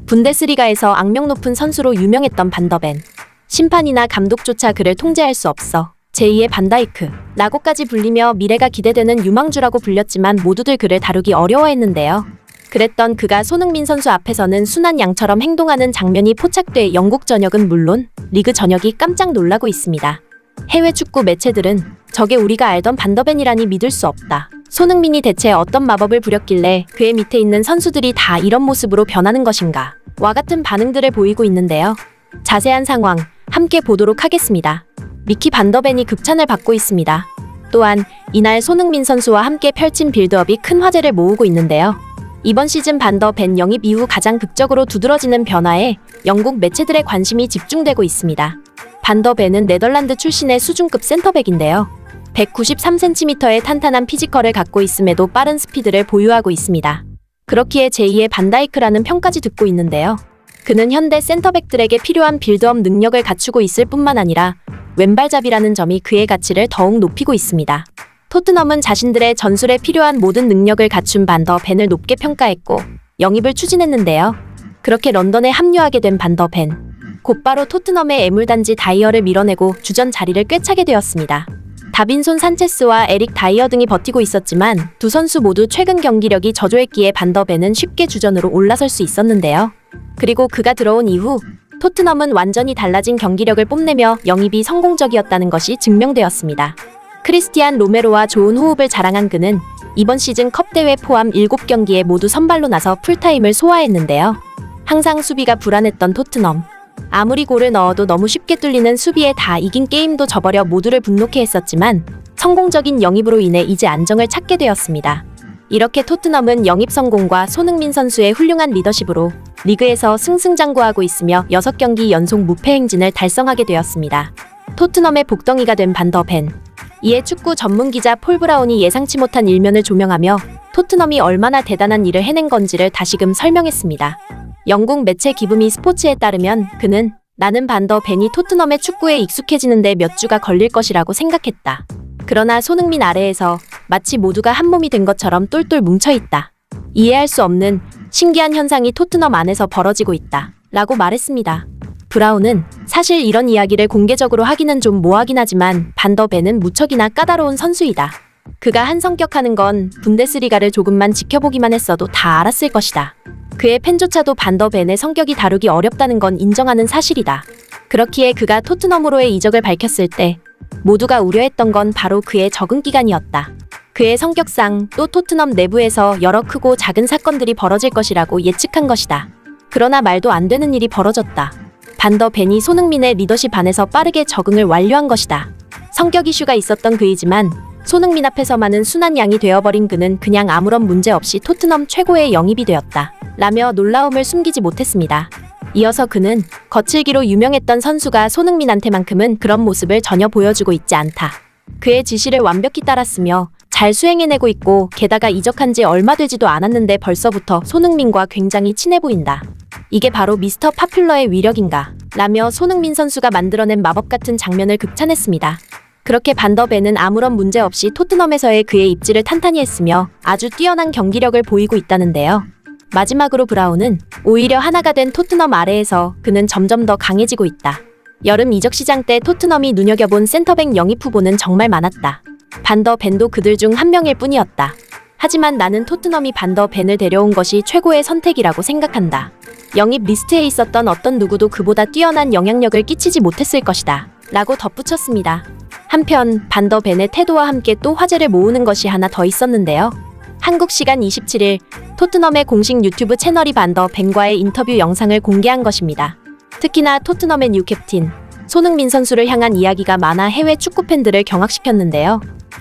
분데스리가에서 악명 높은 선수로 유명했던 반더벤. 심판이나 감독조차 그를 통제할 수 없어 제2의 반다이크 라고까지 불리며 미래가 기대되는 유망주라고 불렸지만 모두들 그를 다루기 어려워했는데요. 그랬던 그가 손흥민 선수 앞에서는 순한 양처럼 행동하는 장면이 포착돼 영국 전역은 물론 리그 전역이 깜짝 놀라고 있습니다. 해외 축구 매체들은 저게 우리가 알던 반더벤이라니 믿을 수 없다. 손흥민이 대체 어떤 마법을 부렸길래 그의 밑에 있는 선수들이 다 이런 모습으로 변하는 것인가? 와 같은 반응들을 보이고 있는데요. 자세한 상황 함께 보도록 하겠습니다. 미키 반더벤이 극찬을 받고 있습니다. 또한 이날 손흥민 선수와 함께 펼친 빌드업이 큰 화제를 모으고 있는데요. 이번 시즌 반더벤 영입 이후 가장 극적으로 두드러지는 변화에 영국 매체들의 관심이 집중되고 있습니다. 반더벤은 네덜란드 출신의 수준급 센터백인데요. 193cm의 탄탄한 피지컬을 갖고 있음에도 빠른 스피드를 보유하고 있습니다. 그렇기에 제2의 반다이크라는 평까지 듣고 있는데요. 그는 현대 센터백들에게 필요한 빌드업 능력을 갖추고 있을 뿐만 아니라 왼발잡이라는 점이 그의 가치를 더욱 높이고 있습니다. 토트넘은 자신들의 전술에 필요한 모든 능력을 갖춘 반더벤을 높게 평가했고 영입을 추진했는데요. 그렇게 런던에 합류하게 된 반더벤. 곧바로 토트넘의 애물단지 다이어를 밀어내고 주전 자리를 꿰차게 되었습니다. 다빈손 산체스와 에릭 다이어 등이 버티고 있었지만 두 선수 모두 최근 경기력이 저조했기에 반더벤은 쉽게 주전으로 올라설 수 있었는데요. 그리고 그가 들어온 이후 토트넘은 완전히 달라진 경기력을 뽐내며 영입이 성공적이었다는 것이 증명되었습니다. 크리스티안 로메로와 좋은 호흡을 자랑한 그는 이번 시즌 컵대회 포함 7경기에 모두 선발로 나서 풀타임을 소화했는데요. 항상 수비가 불안했던 토트넘. 아무리 골을 넣어도 너무 쉽게 뚫리는 수비에 다 이긴 게임도 져버려 모두를 분노케 했었지만 성공적인 영입으로 인해 이제 안정을 찾게 되었습니다. 이렇게 토트넘은 영입 성공과 손흥민 선수의 훌륭한 리더십으로 리그에서 승승장구하고 있으며 6경기 연속 무패 행진을 달성하게 되었습니다. 토트넘의 복덩이가 된 반더벤. 이에 축구 전문 기자 폴 브라운이 예상치 못한 일면을 조명하며 토트넘이 얼마나 대단한 일을 해낸 건지를 다시금 설명했습니다. 영국 매체 기브미 스포츠에 따르면 그는 나는 반더벤이 토트넘의 축구에 익숙해지는데 몇 주가 걸릴 것이라고 생각했다. 그러나 손흥민 아래에서 마치 모두가 한 몸이 된 것처럼 똘똘 뭉쳐있다. 이해할 수 없는 신기한 현상이 토트넘 안에서 벌어지고 있다. 라고 말했습니다. 브라운은 사실 이런 이야기를 공개적으로 하기는 좀 뭐하긴 하지만 반더벤은 무척이나 까다로운 선수이다. 그가 한 성격하는 건 분데스리가를 조금만 지켜보기만 했어도 다 알았을 것이다. 그의 팬조차도 반더벤의 성격이 다루기 어렵다는 건 인정하는 사실이다. 그렇기에 그가 토트넘으로의 이적을 밝혔을 때 모두가 우려했던 건 바로 그의 적응 기간이었다. 그의 성격상 또 토트넘 내부에서 여러 크고 작은 사건들이 벌어질 것이라고 예측한 것이다. 그러나 말도 안 되는 일이 벌어졌다. 반더벤이 손흥민의 리더십 안에서 빠르게 적응을 완료한 것이다. 성격 이슈가 있었던 그이지만 손흥민 앞에서만은 순한 양이 되어버린 그는 그냥 아무런 문제 없이 토트넘 최고의 영입이 되었다. 라며 놀라움을 숨기지 못했습니다. 이어서 그는 거칠기로 유명했던 선수가 손흥민한테만큼은 그런 모습을 전혀 보여주고 있지 않다. 그의 지시를 완벽히 따랐으며 잘 수행해내고 있고 게다가 이적한 지 얼마 되지도 않았는데 벌써부터 손흥민과 굉장히 친해 보인다. 이게 바로 미스터 파퓰러의 위력인가? 라며 손흥민 선수가 만들어낸 마법 같은 장면을 극찬했습니다. 그렇게 반더벤은 아무런 문제 없이 토트넘에서의 그의 입지를 탄탄히 했으며 아주 뛰어난 경기력을 보이고 있다는데요. 마지막으로 브라운은 오히려 하나가 된 토트넘 아래에서 그는 점점 더 강해지고 있다. 여름 이적 시장 때 토트넘이 눈여겨본 센터백 영입 후보는 정말 많았다. 반더벤도 그들 중 한 명일 뿐이었다. 하지만 나는 토트넘이 반더벤을 데려온 것이 최고의 선택이라고 생각한다. 영입 리스트에 있었던 어떤 누구도 그보다 뛰어난 영향력을 끼치지 못했을 것이다. 라고 덧붙였습니다. 한편 반더벤의 태도와 함께 또 화제를 모으는 것이 하나 더 있었는데요. 한국 시간 27일 토트넘의 공식 유튜브 채널이 반더벤과의 인터뷰 영상을 공개한 것입니다. 특히나 토트넘의 뉴 캡틴 손흥민 선수를 향한 이야기가 많아 해외 축구 팬들을 경악시켰는데요.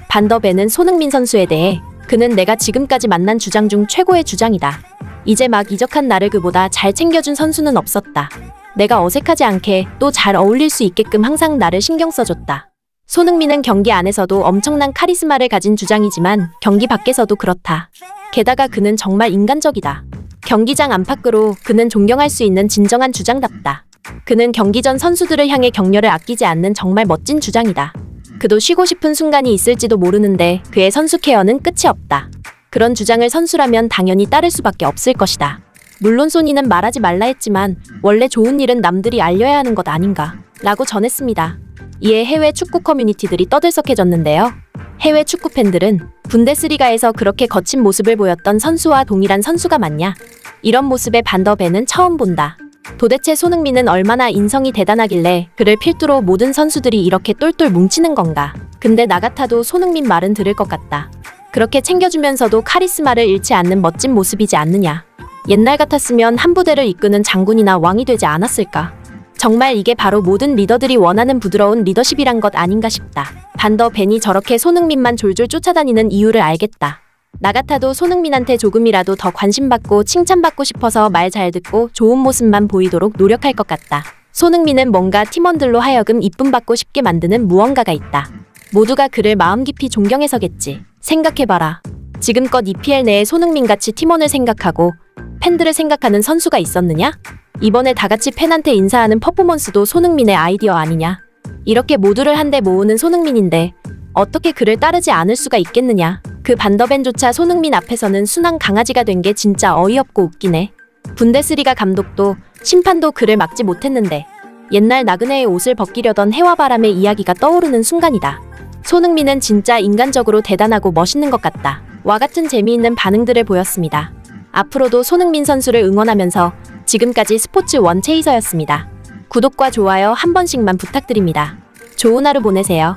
반더벤은 손흥민 선수에 대해 그는 내가 지금까지 만난 주장 중 최고의 주장이다. 이제 막 이적한 나를 그보다 잘 챙겨준 선수는 없었다. 내가 어색하지 않게 또 잘 어울릴 수 있게끔 항상 나를 신경 써줬다. 손흥민은 경기 안에서도 엄청난 카리스마를 가진 주장이지만 경기 밖에서도 그렇다. 게다가 그는 정말 인간적이다. 경기장 안팎으로 그는 존경할 수 있는 진정한 주장답다. 그는 경기 전 선수들을 향해 격려를 아끼지 않는 정말 멋진 주장이다. 그도 쉬고 싶은 순간이 있을지도 모르는데 그의 선수 케어는 끝이 없다. 그런 주장을 선수라면 당연히 따를 수밖에 없을 것이다. 물론 소니는 말하지 말라 했지만 원래 좋은 일은 남들이 알려야 하는 것 아닌가 라고 전했습니다. 이에 해외 축구 커뮤니티들이 떠들썩해졌는데요. 해외 축구 팬들은 분데스리가에서 그렇게 거친 모습을 보였던 선수와 동일한 선수가 맞냐? 이런 모습의 반더벤은 처음 본다. 도대체 손흥민은 얼마나 인성이 대단하길래 그를 필두로 모든 선수들이 이렇게 똘똘 뭉치는 건가? 근데 나 같아도 손흥민 말은 들을 것 같다. 그렇게 챙겨주면서도 카리스마를 잃지 않는 멋진 모습이지 않느냐. 옛날 같았으면 한 부대를 이끄는 장군이나 왕이 되지 않았을까? 정말 이게 바로 모든 리더들이 원하는 부드러운 리더십이란 것 아닌가 싶다. 반더벤이 저렇게 손흥민만 졸졸 쫓아다니는 이유를 알겠다. 나 같아도 손흥민한테 조금이라도 더 관심받고 칭찬받고 싶어서 말 잘 듣고 좋은 모습만 보이도록 노력할 것 같다. 손흥민은 뭔가 팀원들로 하여금 이쁨받고 싶게 만드는 무언가가 있다. 모두가 그를 마음 깊이 존경해서겠지. 생각해봐라. 지금껏 EPL 내에 손흥민같이 팀원을 생각하고 팬들을 생각하는 선수가 있었느냐? 이번에 다같이 팬한테 인사하는 퍼포먼스도 손흥민의 아이디어 아니냐? 이렇게 모두를 한데 모으는 손흥민인데 어떻게 그를 따르지 않을 수가 있겠느냐? 그 반더벤조차 손흥민 앞에서는 순한 강아지가 된 게 진짜 어이없고 웃기네. 분데스리가 감독도 심판도 그를 막지 못했는데 옛날 나그네의 옷을 벗기려던 해와 바람의 이야기가 떠오르는 순간이다. 손흥민은 진짜 인간적으로 대단하고 멋있는 것 같다. 와 같은 재미있는 반응들을 보였습니다. 앞으로도 손흥민 선수를 응원하면서 지금까지 스포츠 원체이서였습니다. 구독과 좋아요 한 번씩만 부탁드립니다. 좋은 하루 보내세요.